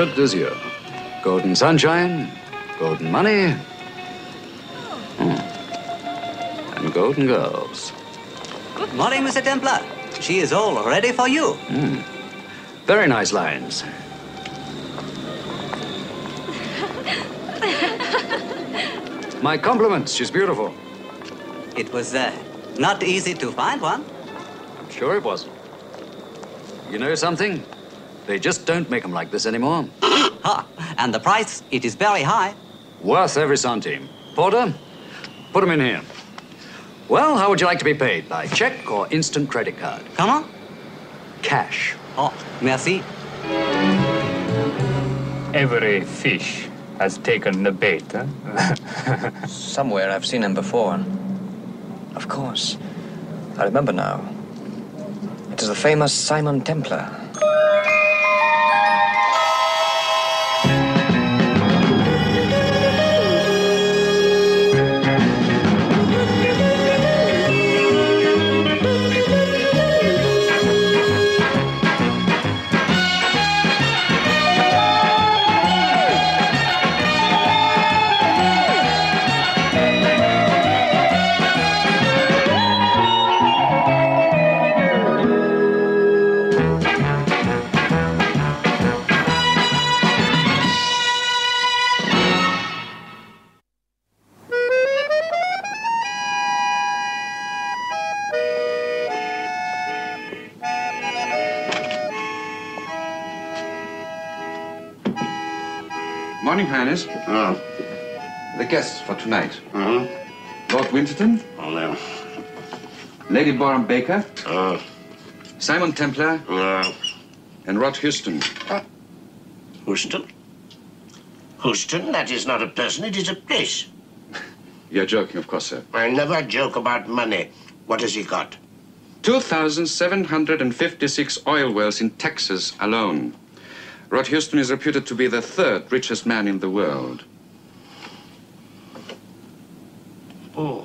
Côte d'Azur. Golden sunshine, golden money, and golden girls. Good morning, Mr. Templar. She is all ready for you. Very nice lines. My compliments. She's beautiful. It was not easy to find one. I'm sure it wasn't. You know something? They just don't make them like this anymore. Ha! And the price, it is very high. Worth every centime. Porter, put them in here. Well, how would you like to be paid? By check or instant credit card? Comment? Cash. Oh, merci. Every fish has taken the bait, huh? Somewhere I've seen him before. Of course. I remember now. It is the famous Simon Templar. Morning, Highness. The guests for tonight. Lord Winterton. Oh, no. Lady Boram Baker. Simon Templar. And Rod Houston. Houston? Houston? That is not a person, it is a place. You're joking, of course, sir. I never joke about money. What has he got? 2,756 oil wells in Texas alone. Rod Houston is reputed to be the third richest man in the world. Oh.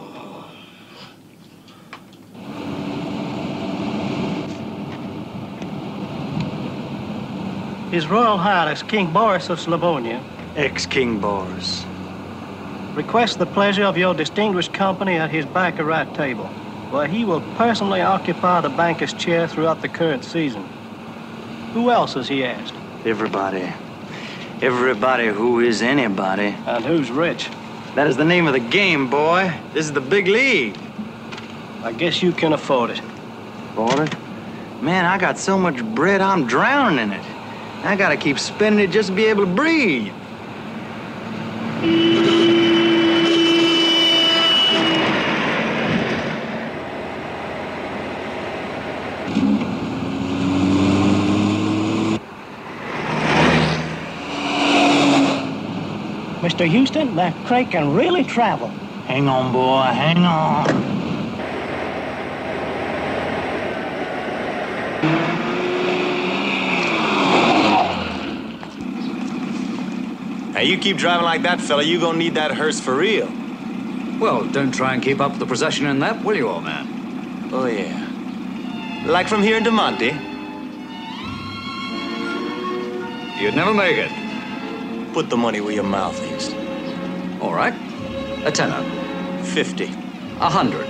His Royal Highness King Boris of Slavonia ExKing Boris. requests the pleasure of your distinguished company at his baccarat table, where he will personally occupy the banker's chair throughout the current season. Who else has he asked? Everybody. Everybody who is anybody. And who's rich? That is the name of the game, boy. This is the big league. I guess you can afford it. Afford it? Man, I got so much bread, I'm drowning in it. I gotta keep spending it just to be able to breathe. Mr. Houston, that crate can really travel. Hang on, boy, hang on. Now, you keep driving like that, fella, you gonna need that hearse for real. Well, don't try and keep up with the procession in that, will you, old man? Oh, yeah. Like from here to Monte. You'd never make it. Put the money where your mouth is. All right. A tenner. 50. 100.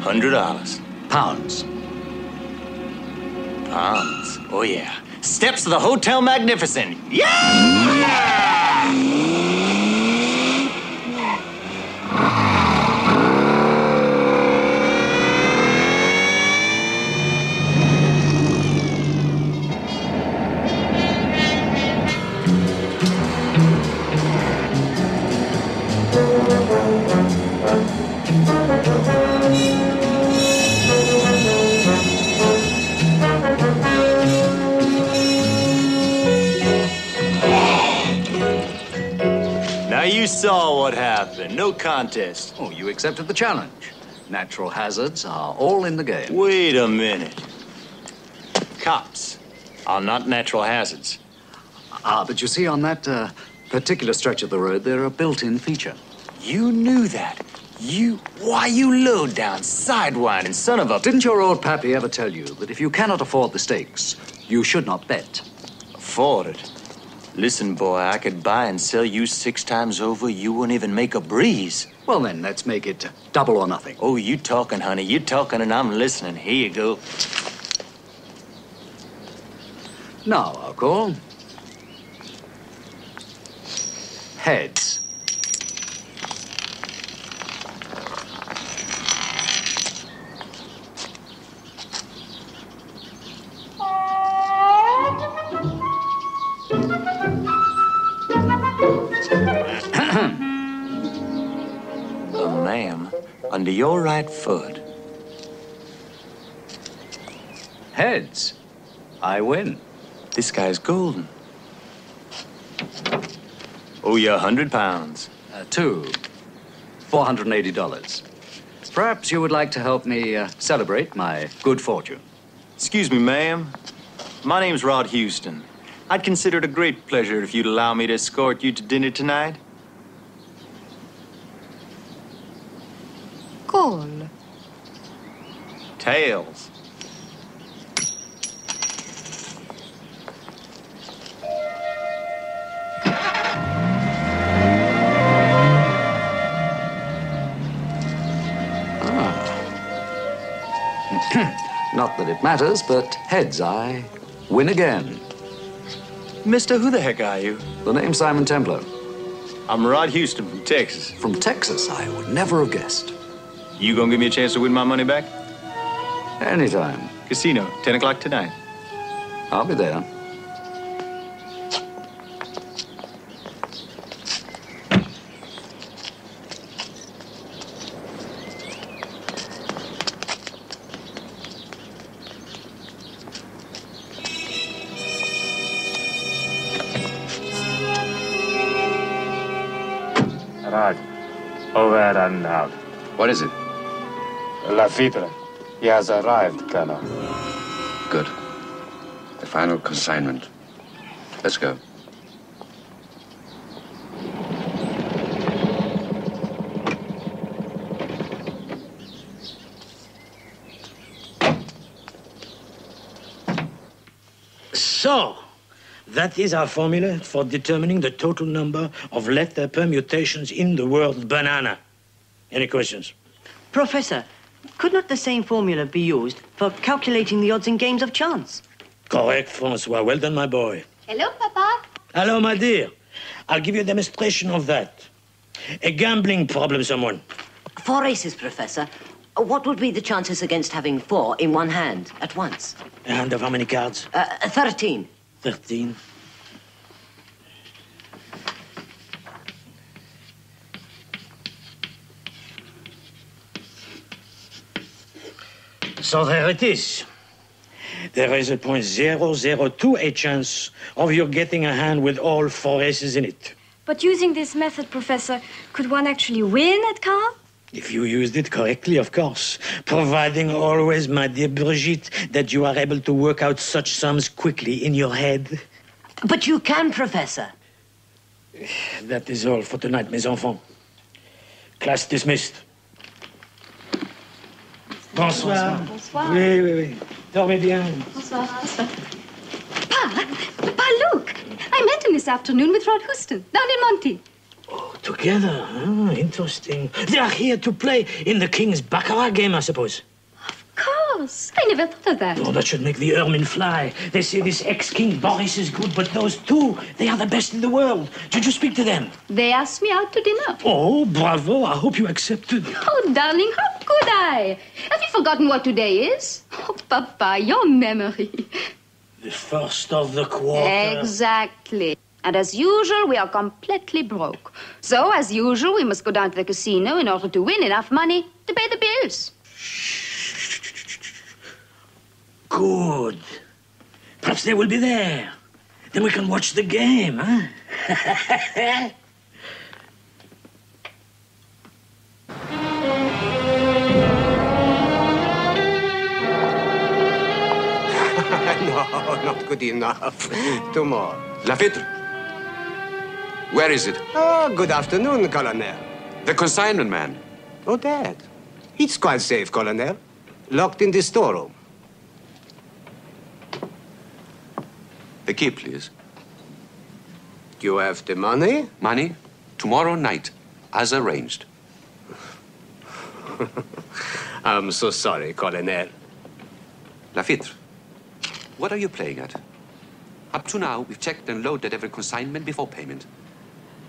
$100. Pounds. Pounds. Oh, yeah. Steps to the Hotel Magnificent. Yeah! You saw what happened. No contest. Oh, you accepted the challenge. Natural hazards are all in the game. Wait a minute. Cops are not natural hazards. But you see, on that particular stretch of the road, they're a built-in feature. You knew that. Why, you low-down, sidewinding son of a... Didn't your old pappy ever tell you that if you cannot afford the stakes, you should not bet? Afford it? Listen, boy, I could buy and sell you 6 times over. You wouldn't even make a breeze. Well, then, let's make it double or nothing. Oh, you talking, honey. You talking, and I'm listening. Here you go. Now, I'll call. Heads. Ma'am, under your right foot. Heads. I win. This guy's golden. Oh, you 100 pounds. 2. $480. Perhaps you would like to help me celebrate my good fortune. Excuse me, ma'am. My name's Rod Houston. I'd consider it a great pleasure if you'd allow me to escort you to dinner tonight. Call. Tails. Not that it matters, but heads, I win again. Mister, who the heck are you? The name's Simon Templar. I'm Rod Houston from Texas. From Texas, I would never have guessed. You gonna give me a chance to win my money back? Anytime. Casino, 10 o'clock tonight. I'll be there. Right. Over and out. What is it? Lafitte. He has arrived, Colonel. Good. The final consignment. Let's go. So, that is our formula for determining the total number of letter permutations in the word banana. Any questions? Professor, could not the same formula be used for calculating the odds in games of chance? Correct, Francois. Well done, my boy. Hello, Papa. Hello, my dear. I'll give you a demonstration of that. A gambling problem, someone. 4 aces, Professor. What would be the chances against having 4 in one hand at once? A hand of how many cards? 13. 13. So there it is. There is a 0.002 chance of you getting a hand with all 4 aces in it. But using this method, Professor, could one actually win at cards? If you used it correctly, of course. Providing always, my dear Brigitte, that you are able to work out such sums quickly in your head. But you can, Professor. That is all for tonight, mes enfants. Class dismissed. Bonsoir. Bonsoir. Oui, oui, oui. Dormez bien. Bonsoir. Pa, look. I met him this afternoon with Rod Houston, down in Monty. Oh, together. Ah, interesting. They are here to play in the King's Baccarat game, I suppose. Of course. I never thought of that. Oh, that should make the ermine fly. They say this ex-king Boris is good, but those two, they are the best in the world. Did you speak to them? They asked me out to dinner. Oh, bravo. I hope you accepted. Oh, darling, how could I? Have you forgotten what today is? Oh, Papa, your memory. The first of the quarter. Exactly. And as usual, we are completely broke. So, as usual, we must go down to the casino in order to win enough money to pay the bills. Good. Perhaps they will be there. Then we can watch the game, huh? No, not good enough. 2 more. Lafitte. Where is it? Oh, good afternoon, Colonel. The consignment man. Oh, Dad. It's quite safe, Colonel. Locked in the storeroom. The key, please. You have the money? Money? Tomorrow night, as arranged. I'm so sorry, Colonel. Lafitte, what are you playing at? Up to now, we've checked and loaded every consignment before payment.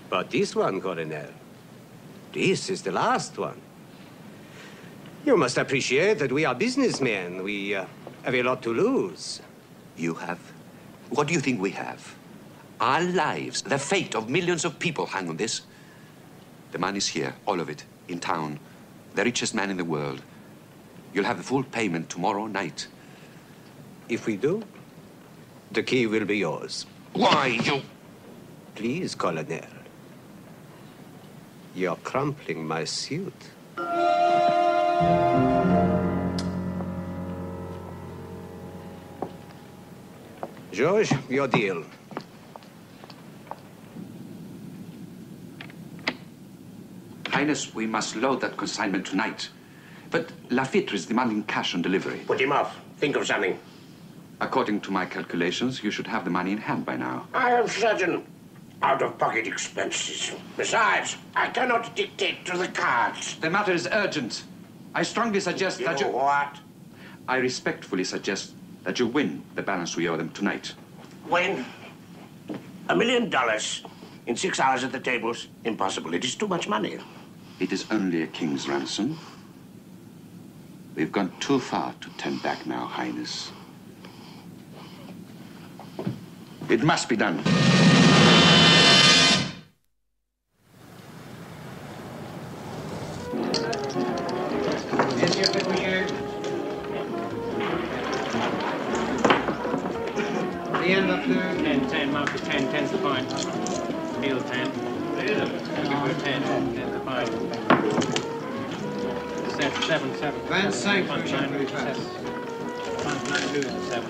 But this one, Colonel, this is the last one. You must appreciate that we are businessmen. We have a lot to lose. You have? What do you think we have? Our lives, the fate of millions of people hang on this. The money's here, all of it, in town. The richest man in the world. You'll have the full payment tomorrow night. If we do, the key will be yours. Why, you... Please, Colonel. You're crumpling my suit. George, your deal. Highness, we must load that consignment tonight. But Lafitte is demanding cash on delivery. Put him off. Think of something. According to my calculations, you should have the money in hand by now. I have certain out-of-pocket expenses. Besides, I cannot dictate to the cards. The matter is urgent. I strongly suggest that you... what? I respectfully suggest that you win the balance we owe them tonight. Win? $1 million in 6 hours at the tables? Impossible. It is too much money. It is only a king's ransom. We've gone too far to turn back now, Highness. It must be done. The end up there. 10, mark the 10, 10's the point. Heel 10. 10, the point. 7. 25, Punch 9, lose 7. Punch 9, lose 7.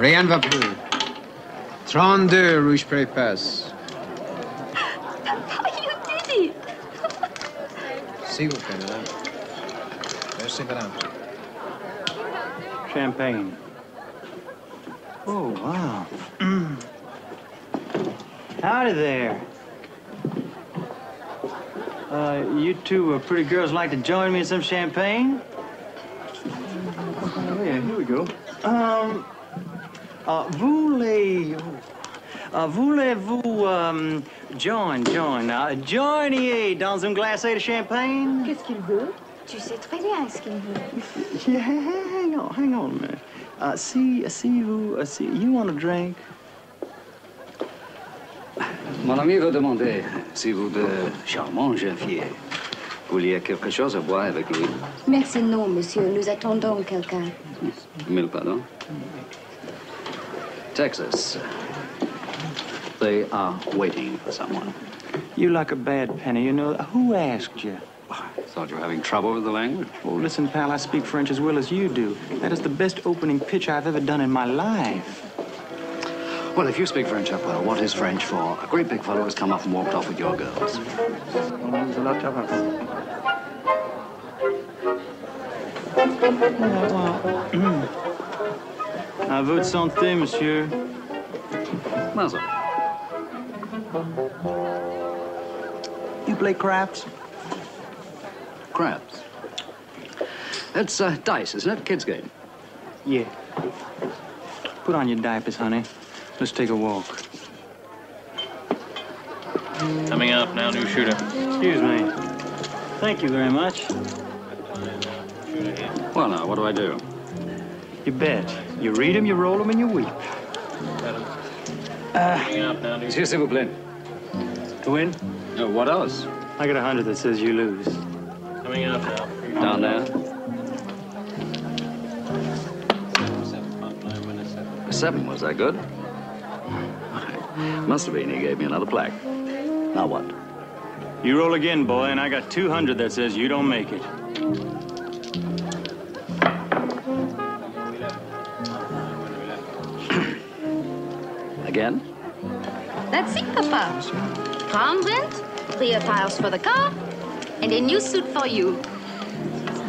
Rien ne va plus. 32, Rouge Prépasse. Papa, you did it! S'il vous plaît, madame. Merci, madame. Champagne. Oh, wow. Howdy there. You two pretty girls like to join me in some champagne? Oh, yeah, here we go. Voulez-vous joigner dans une glacée de champagne? Qu'est-ce qu'il veut? Tu sais très bien ce qu'il veut. Yeah, hang on a minute. You want a drink? Mon ami veut demander si vous de charmants jeunes filles vouliez quelque chose à boire avec lui. Merci, non, monsieur. Nous attendons quelqu'un. Mille pardons. Texas. They are waiting for someone. You like a bad penny, you know. Who asked you? I thought you were having trouble with the language. Oh, listen, pal, I speak French as well as you do. That is the best opening pitch I've ever done in my life. Well, if you speak French up well, what is French for? A great big fellow has come up and walked off with your girls. À votre santé, monsieur. Mazel. You play craps? Craps. It's dice, isn't it? Kids' game. Yeah. Put on your diapers, honey. Let's take a walk. Coming up now, new shooter. Excuse me. Thank you very much. Well, now, what do I do? You bet. You read them, you roll them, and you weep. Coming up now, new Monsieur, s'il vous plaît. To win? No, what else? I got 100 that says you lose. Coming up now. Down there. 7, was that good? Must have been. He gave me another plaque. Now what? You roll again, boy, and I got 200 that says you don't make it. Again? That's it, Papa. Prom rent, 3 attires for the car, and a new suit for you.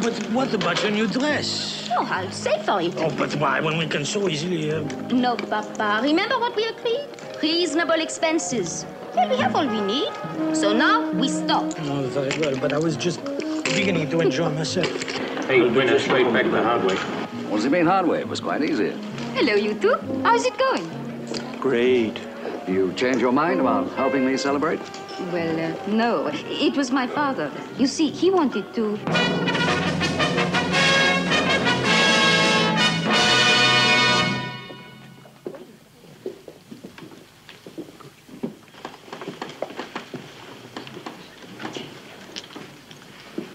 But what about your new dress? Oh, I'll save for it. Oh, but why, when we can so easily... No, Papa. Remember what we agreed? Reasonable expenses. Well, we have all we need. So now we stop. Oh, very well, but I was just beginning to enjoy myself. Hey, bring us straight back the hard way. What does it mean hard way? It was quite easy. Hello, you two. How's it going? Great. You change your mind about helping me celebrate? Well, no. It was my father. You see, he wanted to...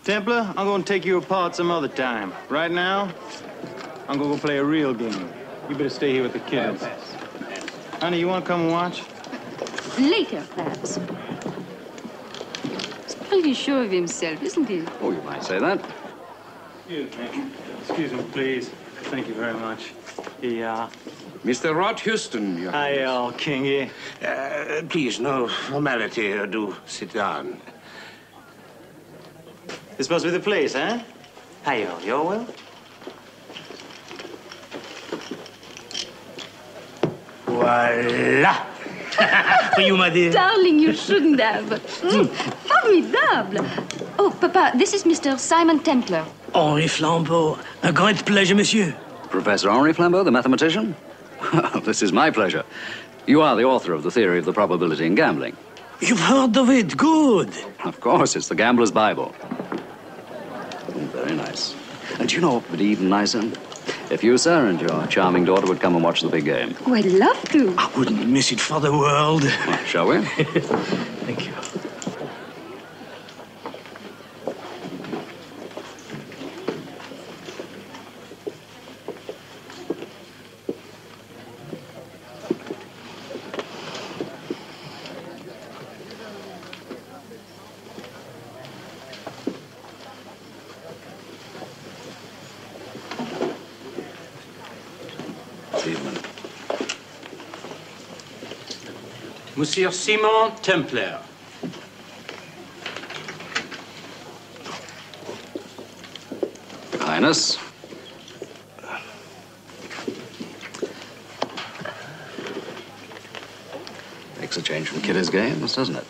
Templar, I'm gonna take you apart some other time. Right now, I'm gonna go play a real game. You better stay here with the kids. Honey, you wanna come and watch? Later, perhaps. He's pretty sure of himself, isn't he? Oh, you might say that. Excuse me, please. Thank you very much. Mr. Rod Houston. Hi, King here. Please, no formality. Do sit down. This must be the place, huh? Hi, you all well? Voila! For you, my dear. Darling, you shouldn't have. Formidable. Oh, Papa, this is Mr. Simon Templar. Henri Flambeau. A great pleasure, monsieur. Professor Henri Flambeau, the mathematician? This is my pleasure. You are the author of the theory of the probability in gambling. You've heard of it. Good. Of course, it's the gambler's Bible. Very nice. And do you know what would be even nicer? If you, sir, and your charming daughter would come and watch the big game. Oh, I'd love to. I wouldn't miss it for the world. Well, shall we? Thank you. Monsieur Simon Templar. Your Highness. Makes a change from Kidder's games, doesn't it?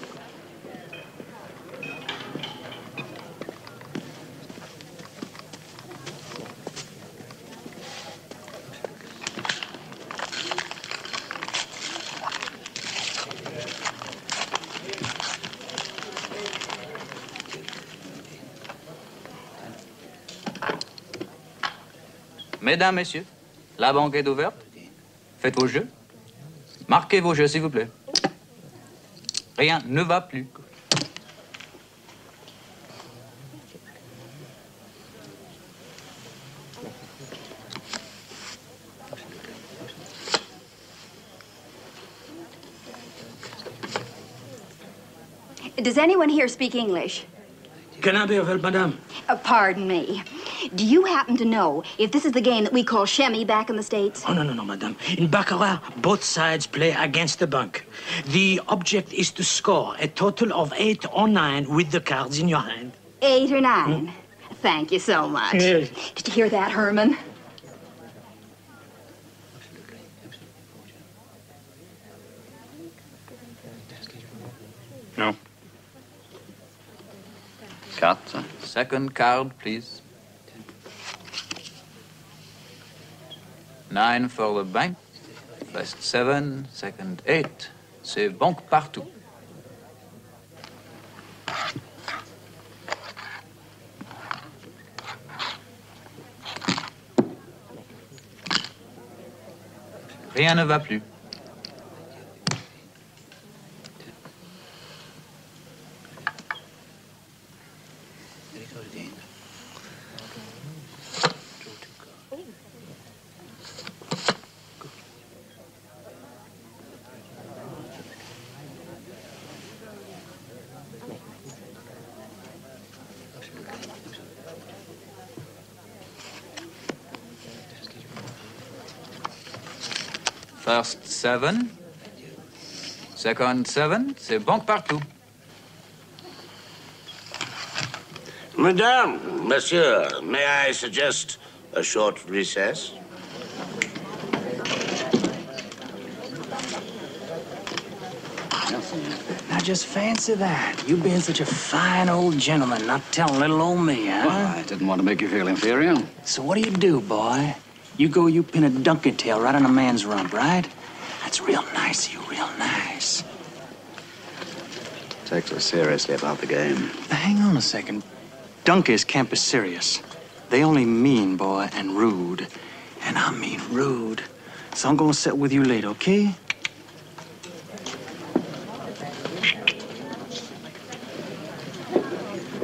Mesdames, Messieurs, la banque est ouverte. Faites vos jeux. Marquez vos jeux, s'il vous plaît. Rien ne va plus. Does anyone here speak English? Can I be of help, madame? Pardon me. Do you happen to know if this is the game that we call shemmy back in the States? Oh, no, madame. In Baccarat, both sides play against the bank. The object is to score a total of 8 or 9 with the cards in your hand. 8 or 9? Thank you so much. Yes. Did you hear that, Herman? No. Carte. Second card, please. 9 for the bank. First 7, second 8. C'est banque partout. Rien ne va plus. First 7. Second 7. C'est banque partout. Madame, monsieur, may I suggest a short recess? Now just fancy that. You being such a fine old gentleman, not telling little old me, huh? Well, I didn't want to make you feel inferior. So what do, boy? You pin a donkey tail right on a man's rump, right? That's real nice of you, real nice. Takes us seriously about the game. Now, hang on a second. Donkeys can't be serious. They only mean, boy, and rude. And I mean rude. So I'm gonna sit with you later, okay?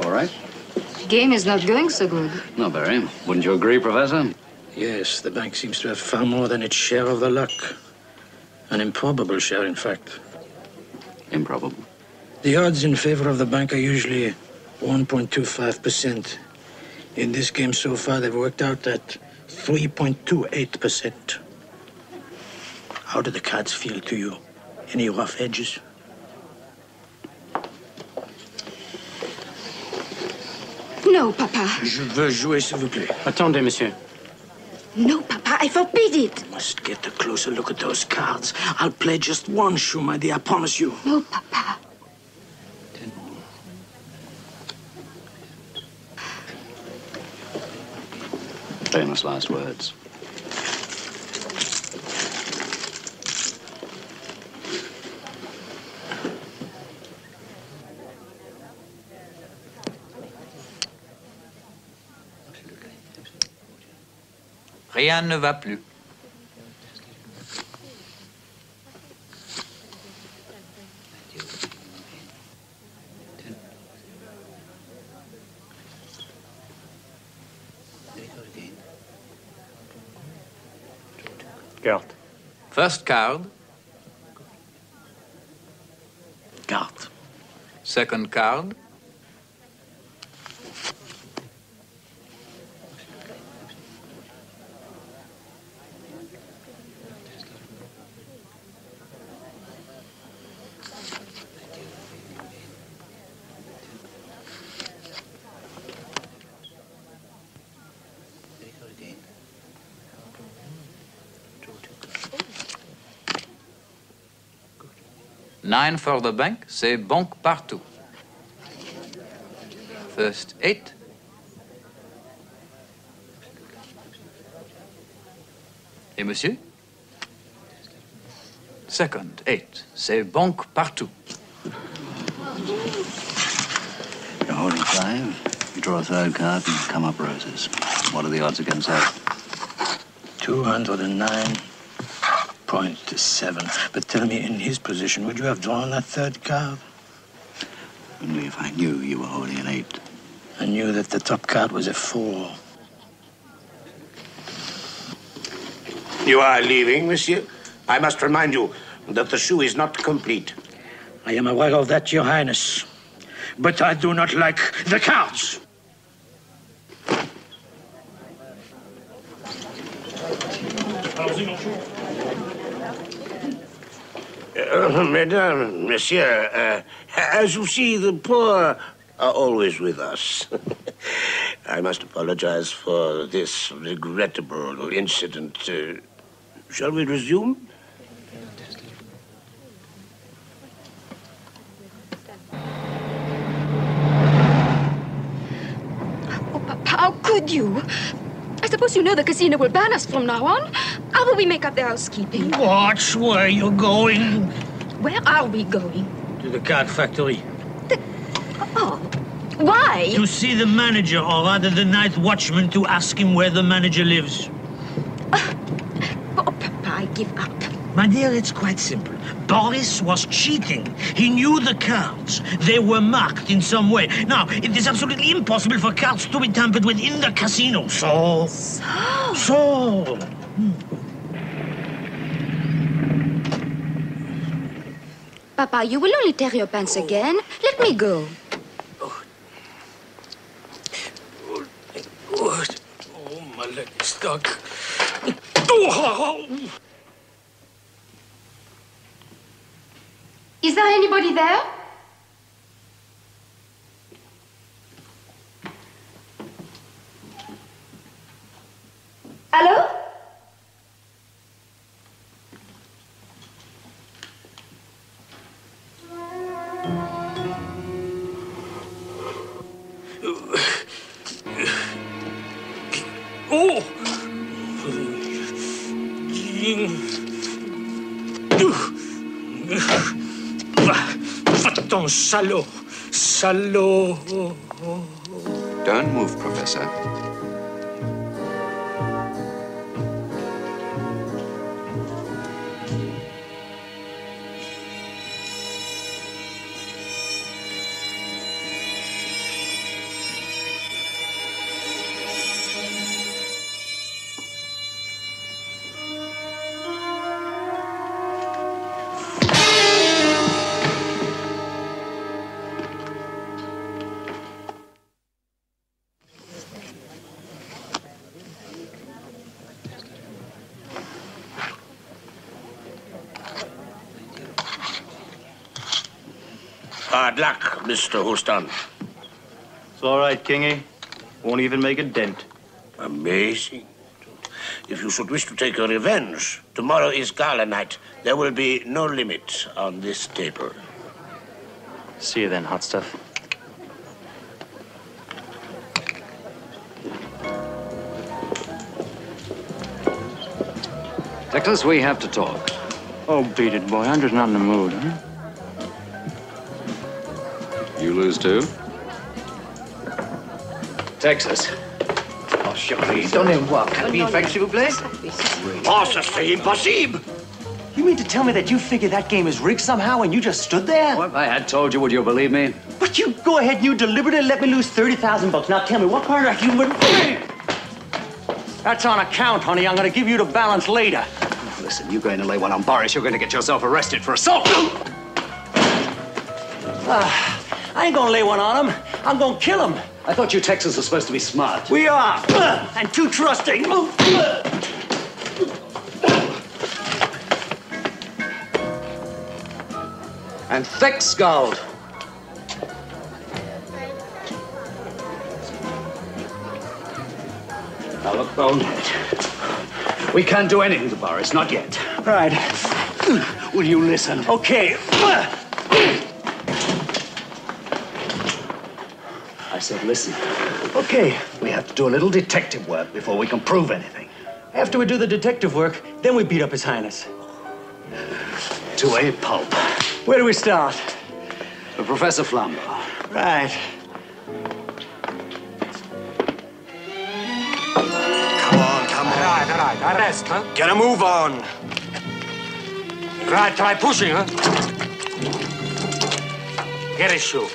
All right. Game is not going so good. Not very. Wouldn't you agree, Professor? Yes, the bank seems to have far more than its share of the luck. An improbable share, in fact. Improbable. The odds in favor of the bank are usually 1.25%. In this game so far, they've worked out at 3.28%. How do the cards feel to you? Any rough edges? No, Papa. Je veux jouer, s'il vous plaît. Attendez, monsieur. No, Papa, I forbid it. Must get a closer look at those cards. I'll play just one shoe, my dear, I promise you. No, Papa. Famous last words. Rien ne va plus. Carte. First card. Carte. Second card. Nine for the bank, c'est banque partout. First 8. Et monsieur? Second 8, c'est banque partout. You're holding 5. You draw a third card and come up roses. What are the odds against that? 209.7. But tell me, in his position, would you have drawn that third card? Only if I knew you were holding an 8. I knew that the top card was a 4. You are leaving, monsieur? I must remind you that the shoe is not complete. I am aware of that, Your Highness. But I do not like the cards. Mesdames, Monsieur, as you see, the poor are always with us. I must apologize for this regrettable incident. Shall we resume? Oh, Papa, how could you? I suppose you know the casino will ban us from now on. How will we make up the housekeeping? Watch where you're going. Where are we going? To the card factory. Oh, why? To see the manager, or rather the night watchman, to ask him where the manager lives. Oh, Papa, I give up. My dear, it's quite simple. Boris was cheating. He knew the cards. They were marked in some way. Now, it is absolutely impossible for cards to be tampered with in the casino. So... Papa, you will only tear your pants again. Let me go. Oh, my leg is stuck. Is there anybody there? Hello? Oh! Va-t'en, salaud! Salaud! Don't move, Professor. Hard luck, Mr. Houston. It's all right, Kingy. Won't even make a dent. Amazing. If you should wish to take your revenge, tomorrow is gala night. There will be no limit on this table. See you then, hot stuff. Texas, we have to talk. Oh, beat it, boy. I'm just not in the mood, huh? You lose too? Texas. Oh, chérie, donnez-moi 4000 francs, s'il vous plaît. Oh, ça c'est impossible! You mean to tell me that you figured that game is rigged somehow and you just stood there? What if I had told you, would you believe me? But you go ahead and you deliberately let me lose $30,000. Now tell me, what part of you would... That's on account, honey. I'm gonna give you the balance later. Listen, you're going to lay one on Boris, you're going to get yourself arrested for assault. I ain't gonna lay one on him. I'm gonna kill him. I thought you Texans were supposed to be smart. We are. And too trusting. And thick-skulled. Now look, bonehead. We can't do anything to Boris, not yet. Right. Will you listen? Okay. I said listen. Okay, we have to do a little detective work before we can prove anything. After we do the detective work, then we beat up His Highness. To a pulp. Where do we start? For Professor Flambeau. Right. Come on. All right. Arrest, huh? Get a move on. Right, try pushing, huh? Get his shoe.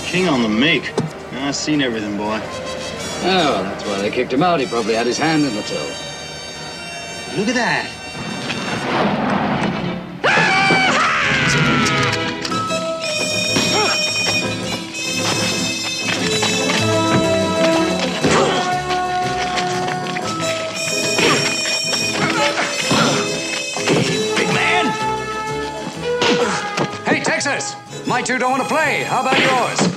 King on the make. I've seen everything, boy. Oh, that's why they kicked him out. He probably had his hand in the till. Look at that. Big man! Hey, Texas! My two don't want to play. How about yours?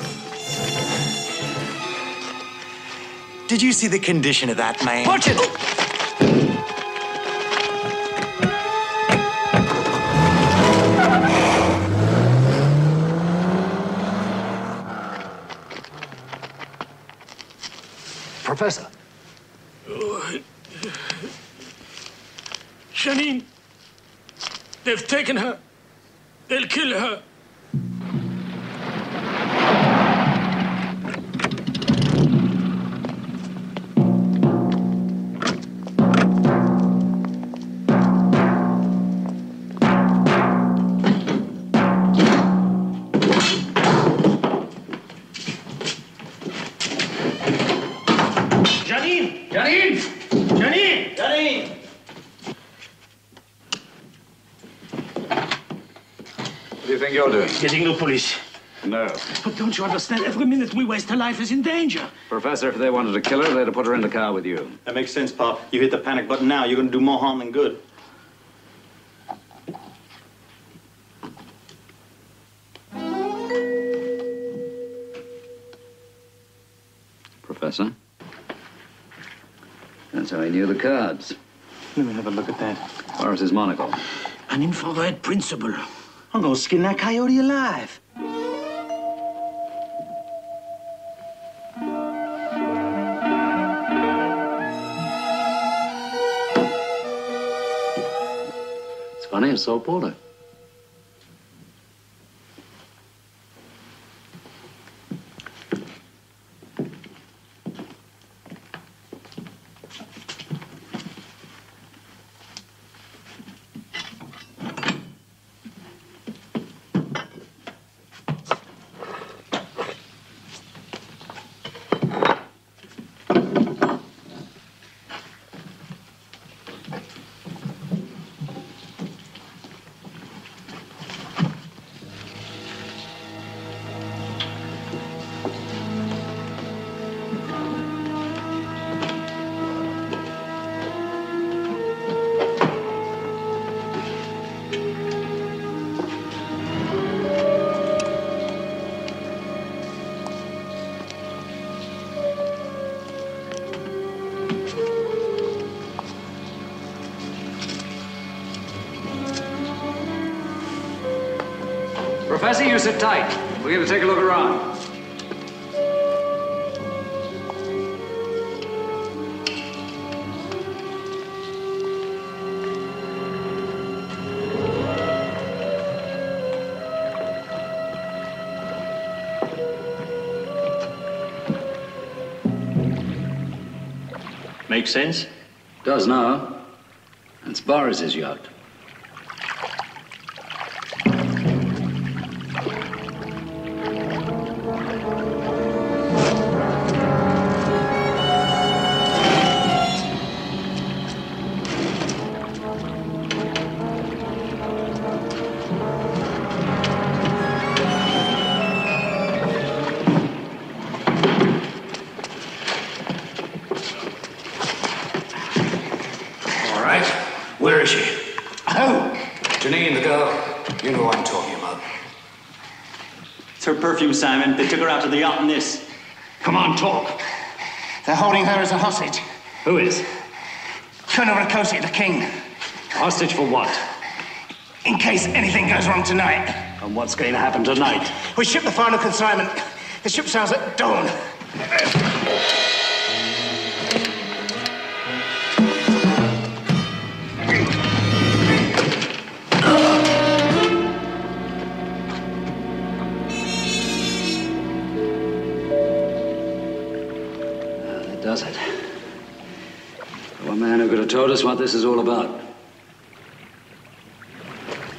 Did you see the condition of that man? Punch it! Professor. Janine, they've taken her. They'll kill her. What do you think you're doing? Getting the police. No. But don't you understand? Every minute we waste, her life is in danger. Professor, if they wanted to kill her, they'd have put her in the car with you. That makes sense, Pop. You hit the panic button now, you're gonna do more harm than good. Professor? That's how he knew the cards. Let me have a look at that. Where's his monocle? An infrared principle. I'm gonna skin that coyote alive. It's funny, it's so Porter. Professor, you sit tight. We're going to take a look around. Makes sense? Does now. It's Boris's yacht. Where is she? Oh! Janine, the girl. You know who I'm talking about. It's her perfume, Simon. They took her out to the yacht in this. Come on, talk. They're holding her as a hostage. Who is? Colonel Ricosi, the king. Hostage for what? In case anything goes wrong tonight. And what's going to happen tonight? We ship the final consignment. The ship sails at dawn. Does it? One man who could have told us what this is all about.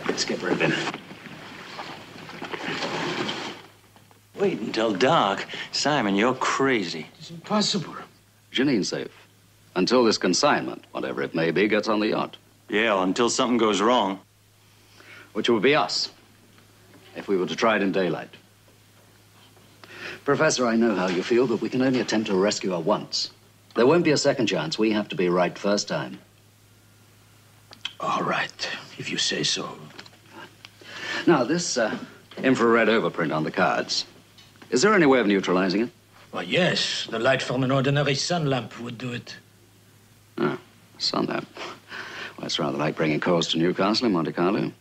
Let's get ripping. Wait until dark. Simon, you're crazy. It's impossible. Janine's safe. Until this consignment, whatever it may be, gets on the yacht. Yeah, until something goes wrong. Which would be us, if we were to try it in daylight. Professor, I know how you feel, but we can only attempt to rescue her once. There won't be a second chance. We have to be right first time. All right, if you say so. Now, this infrared overprint on the cards, is there any way of neutralizing it? Why, yes. The light from an ordinary sun lamp would do it. Ah, sun lamp. Well, it's rather like bringing coals to Newcastle in Monte Carlo.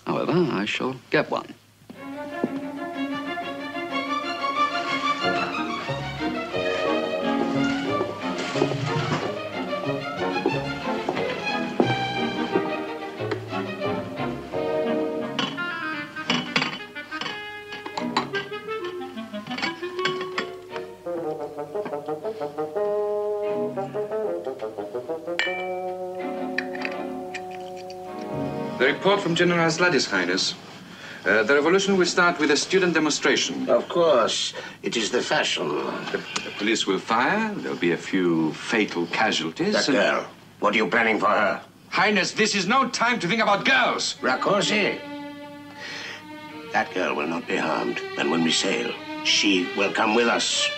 However, I shall get one. The report from General Zladis, Highness. The revolution will start with a student demonstration. Of course. It is the fashion. The police will fire. There'll be a few fatal casualties. That girl. What are you planning for her? Highness, this is no time to think about girls. Ricosi. That girl will not be harmed. And when we sail, she will come with us.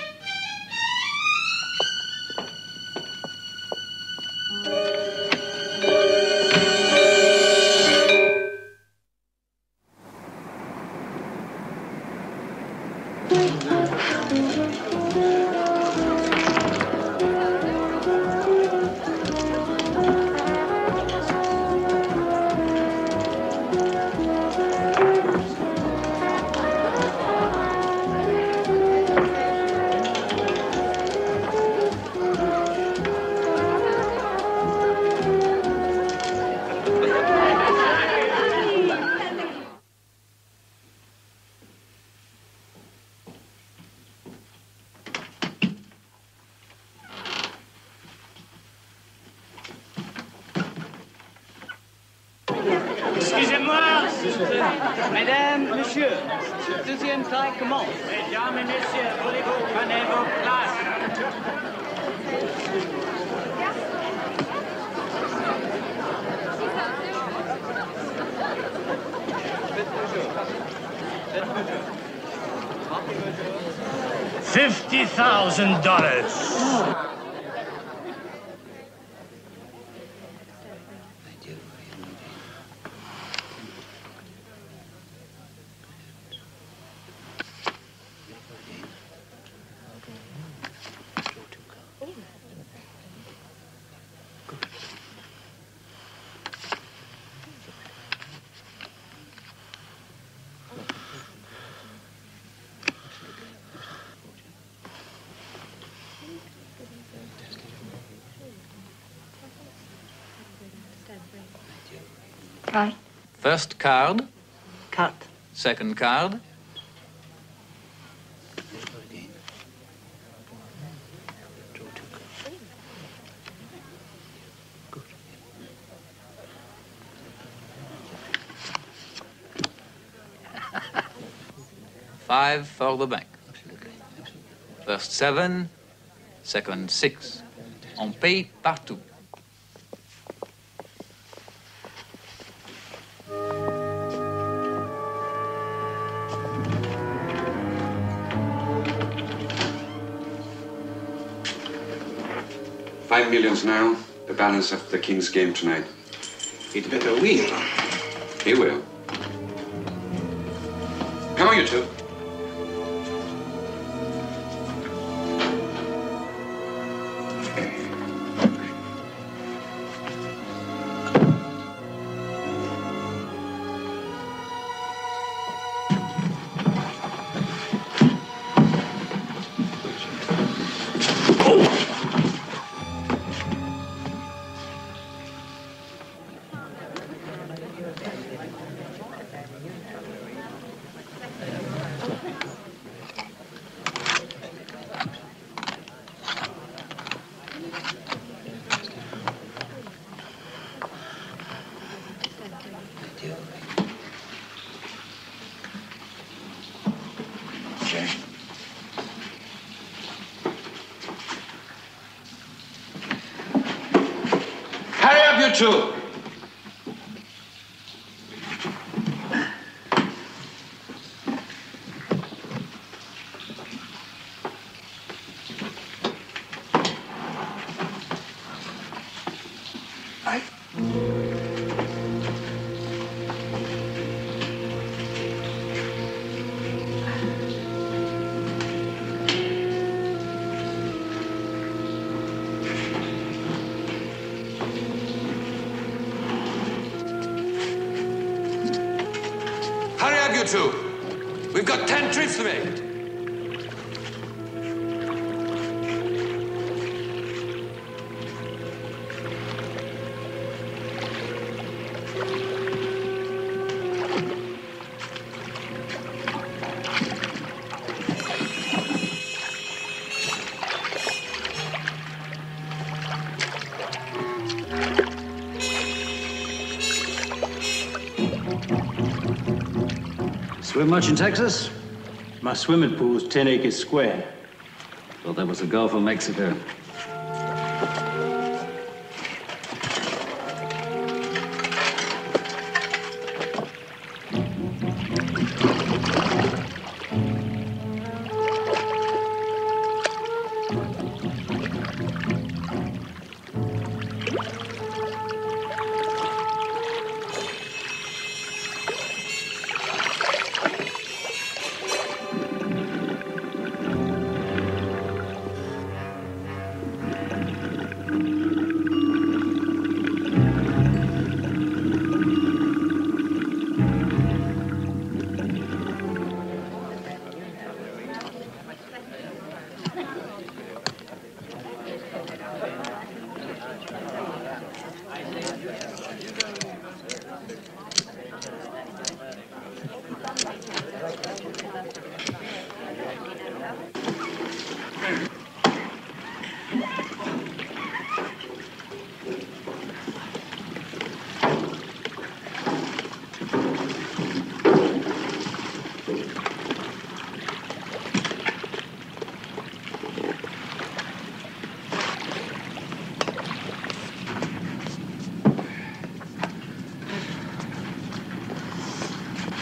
Excusez-moi. Mesdames, messieurs, deuxième taille commence. Mesdames et messieurs, voulez-vous prenez vos places? $50,000. Right. First card. Cut. Second card. Five for the bank. First 7, second 6. On paye partout. $5 million now, the balance of the King's game tonight. He'd better win. He will. Come on, you two. Hurry up, you two. Hurry up, you two. We've got 10 trips to make. Swim much in Texas? My swimming pool's 10 acres square. Thought that was the Gulf of Mexico.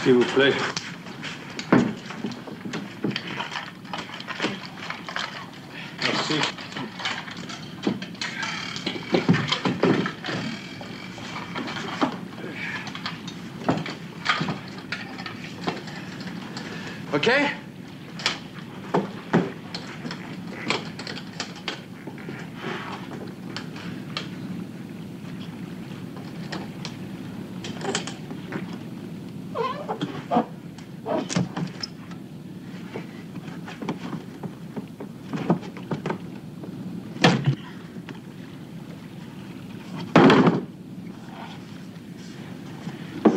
S'il vous plaît. Merci. Okay?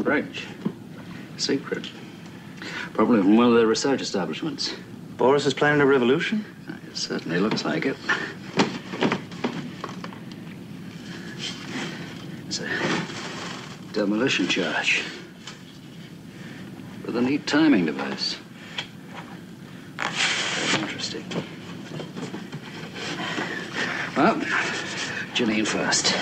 French. Secret. Probably from one of their research establishments. Boris is planning a revolution? It certainly looks like it. It's a demolition charge. With a neat timing device. Very interesting. Well, Janine first.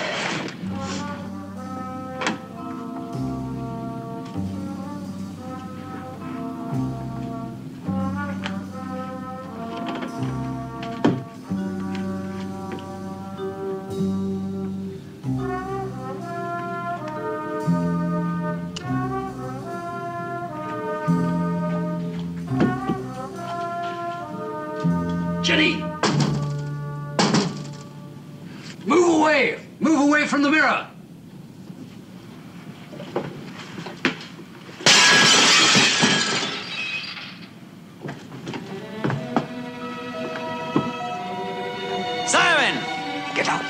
Jenny! Move away! Move away from the mirror! Simon! Get out!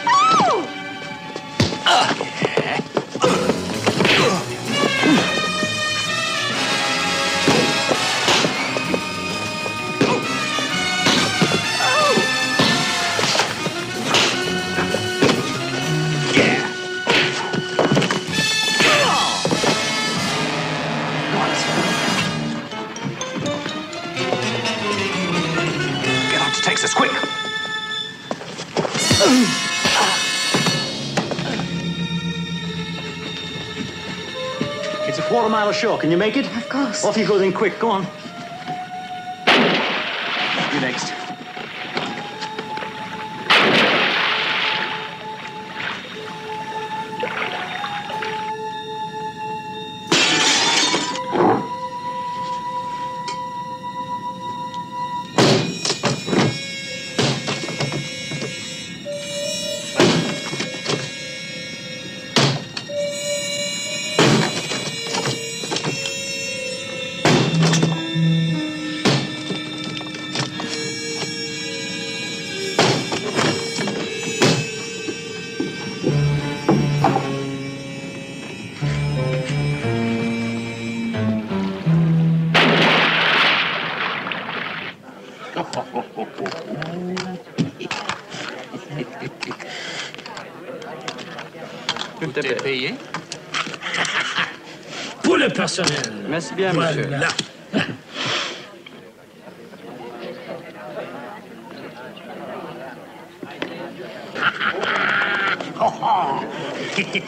Get on to Texas, quick! It's a quarter mile ashore. Can you make it? Of course. Off you go then, quick. Go on. You next. Tout est payé. Pour le personnel. Merci bien, voilà.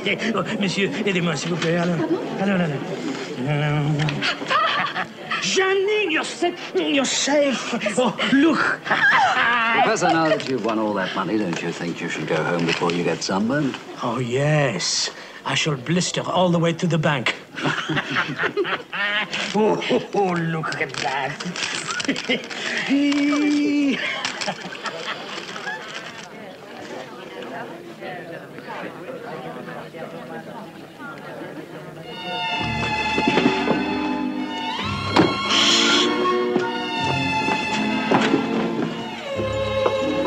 monsieur. Oh, monsieur, aidez-moi, s'il vous plaît. Alors. Janine, you're safe. Oh, look. Professor, now that you've won all that money, don't you think you should go home before you get sunburned? Oh, yes. I shall blister all the way to the bank. Oh, look at that.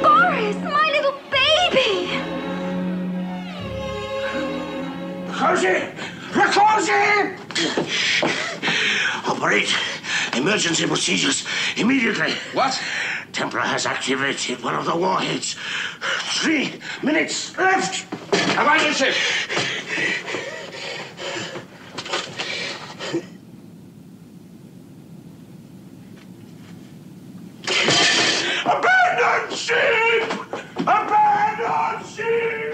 Boris, my little baby! Rakosi! Operate emergency procedures immediately. What? Templar has activated one of the warheads. 3 minutes left. Emergency! Abandon ship! Abandon ship!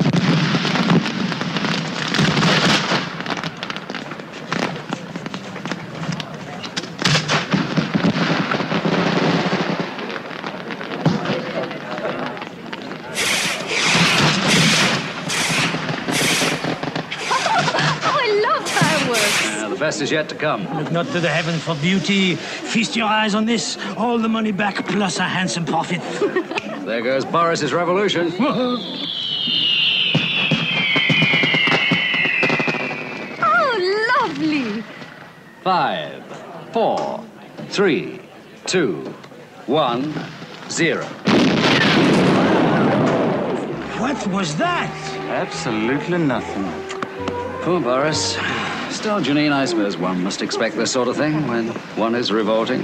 best is yet to come. Look not to the heavens for beauty. Feast your eyes on this. All the money back, plus a handsome profit. There goes Boris's revolution. Oh, lovely. 5, 4, 3, 2, 1, 0. What was that? Absolutely nothing. Poor Boris. Still, Janine, I suppose one must expect this sort of thing when one is revolting.